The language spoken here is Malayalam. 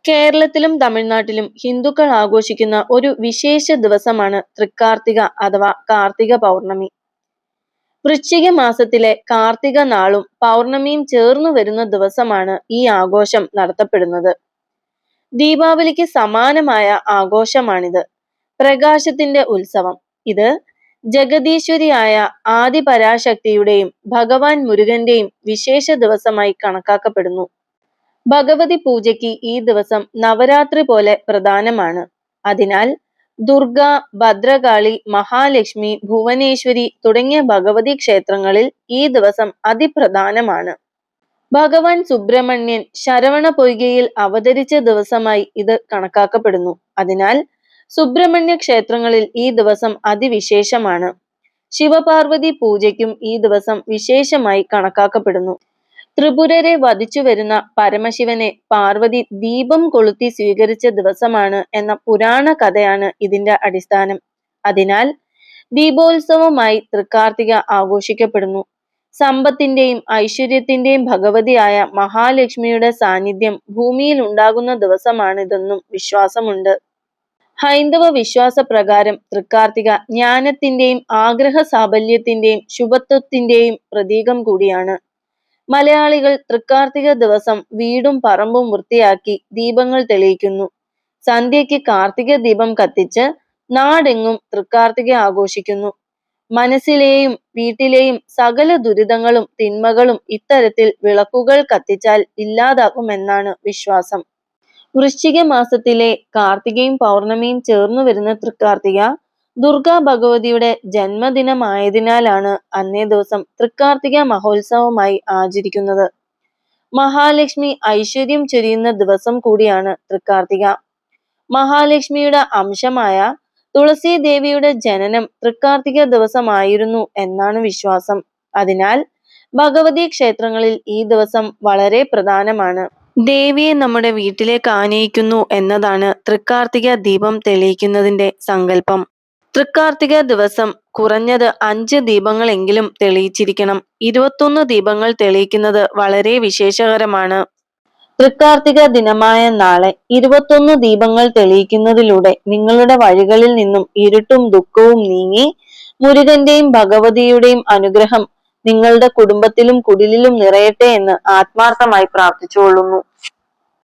കേരളത്തിലും തമിഴ്നാട്ടിലും ഹിന്ദുക്കൾ ആഘോഷിക്കുന്ന ഒരു വിശേഷ ദിവസമാണ് തൃക്കാർത്തിക അഥവാ കാർത്തിക പൗർണമി. വൃശ്ചിക മാസത്തിലെ കാർത്തിക നാളും പൗർണമിയും ചേർന്നു വരുന്ന ദിവസമാണ് ഈ ആഘോഷം നടത്തപ്പെടുന്നത്. ദീപാവലിക്ക് സമാനമായ ആഘോഷമാണിത്. പ്രകാശത്തിന്റെ ഉത്സവം. ഇത് ജഗദീശ്വരിയായ ആദിപരാശക്തിയുടെയും ഭഗവാൻ മുരുകന്റെയും വിശേഷ ദിവസമായി കണക്കാക്കപ്പെടുന്നു. ഭഗവതി പൂജയ്ക്ക് ഈ ദിവസം നവരാത്രി പോലെ പ്രധാനമാണ്. അതിനാൽ ദുർഗ, ഭദ്രകാളി, മഹാലക്ഷ്മി, ഭുവനേശ്വരി തുടങ്ങിയ ഭഗവതി ക്ഷേത്രങ്ങളിൽ ഈ ദിവസം അതിപ്രധാനമാണ്. ഭഗവാൻ സുബ്രഹ്മണ്യൻ ശരവണ പൊയ്കയിൽ അവതരിച്ച ദിവസമായി ഇത് കണക്കാക്കപ്പെടുന്നു. അതിനാൽ സുബ്രഹ്മണ്യ ക്ഷേത്രങ്ങളിൽ ഈ ദിവസം അതിവിശേഷമാണ്. ശിവപാർവതി പൂജയ്ക്കും ഈ ദിവസം വിശേഷമായി കണക്കാക്കപ്പെടുന്നു. ത്രിപുരരെ വധിച്ചു വരുന്ന പരമശിവനെ പാർവതി ദീപം കൊളുത്തി സ്വീകരിച്ച ദിവസമാണ് എന്ന പുരാണ കഥയാണ് ഇതിന്റെ അടിസ്ഥാനം. അതിനാൽ ദീപോത്സവമായി തൃക്കാർത്തിക ആഘോഷിക്കപ്പെടുന്നു. സമ്പത്തിന്റെയും ഐശ്വര്യത്തിന്റെയും ഭഗവതിയായ മഹാലക്ഷ്മിയുടെ സാന്നിധ്യം ഭൂമിയിൽ ഉണ്ടാകുന്ന ദിവസമാണിതെന്നും വിശ്വാസമുണ്ട്. ഹൈന്ദവ വിശ്വാസ പ്രകാരം തൃക്കാർത്തിക ജ്ഞാനത്തിന്റെയും ആഗ്രഹ സാഫല്യത്തിന്റെയും ശുഭത്വത്തിന്റെയും പ്രതീകം കൂടിയാണ്. മലയാളികൾ തൃക്കാർത്തിക ദിവസം വീടും പറമ്പും വൃത്തിയാക്കി ദീപങ്ങൾ തെളിയിക്കുന്നു. സന്ധ്യയ്ക്ക് കാർത്തിക ദീപം കത്തിച്ച് നാടെങ്ങും തൃക്കാർത്തിക ആഘോഷിക്കുന്നു. മനസ്സിലെയും വീട്ടിലെയും സകല ദുരിതങ്ങളും തിന്മകളും ഇത്തരത്തിൽ വിളക്കുകൾ കത്തിച്ചാൽ ഇല്ലാതാകുമെന്നാണ് വിശ്വാസം. വൃശ്ചിക മാസത്തിലെ കാർത്തികയും പൗർണമിയും ചേർന്നു വരുന്ന തൃക്കാർത്തിക ദുർഗാ ഭഗവതിയുടെ ജന്മദിനമായതിനാലാണ് അന്നേ ദിവസം തൃക്കാർത്തിക മഹോത്സവമായി ആചരിക്കുന്നത്. മഹാലക്ഷ്മി ഐശ്വര്യം ചൊരിയുന്ന ദിവസം കൂടിയാണ് തൃക്കാർത്തിക. മഹാലക്ഷ്മിയുടെ അംശമായ തുളസി ദേവിയുടെ ജനനം തൃക്കാർത്തിക ദിവസമായിരുന്നു എന്നാണ് വിശ്വാസം. അതിനാൽ ഭഗവതി ക്ഷേത്രങ്ങളിൽ ഈ ദിവസം വളരെ പ്രധാനമാണ്. ദേവിയെ നമ്മുടെ വീട്ടിലേക്ക് ആനയിക്കുന്നു എന്നതാണ് തൃക്കാർത്തിക ദീപം തെളിയിക്കുന്നതിന്റെ സങ്കല്പം. തൃക്കാർത്തിക ദിവസം കുറഞ്ഞത് 5 ദീപങ്ങളെങ്കിലും തെളിയിച്ചിരിക്കണം. 21 ദീപങ്ങൾ തെളിയിക്കുന്നത് വളരെ വിശേഷകരമാണ്. തൃക്കാർത്തിക ദിനമായ നാളെ 21 ദീപങ്ങൾ തെളിയിക്കുന്നതിലൂടെ നിങ്ങളുടെ വഴികളിൽ നിന്നും ഇരുട്ടും ദുഃഖവും നീങ്ങി മുരുകന്റെയും ഭഗവതിയുടെയും അനുഗ്രഹം നിങ്ങളുടെ കുടുംബത്തിലും കുടിലിലും നിറയട്ടെ എന്ന് ആത്മാർത്ഥമായി പ്രാർത്ഥിച്ചുകൊള്ളുന്നു.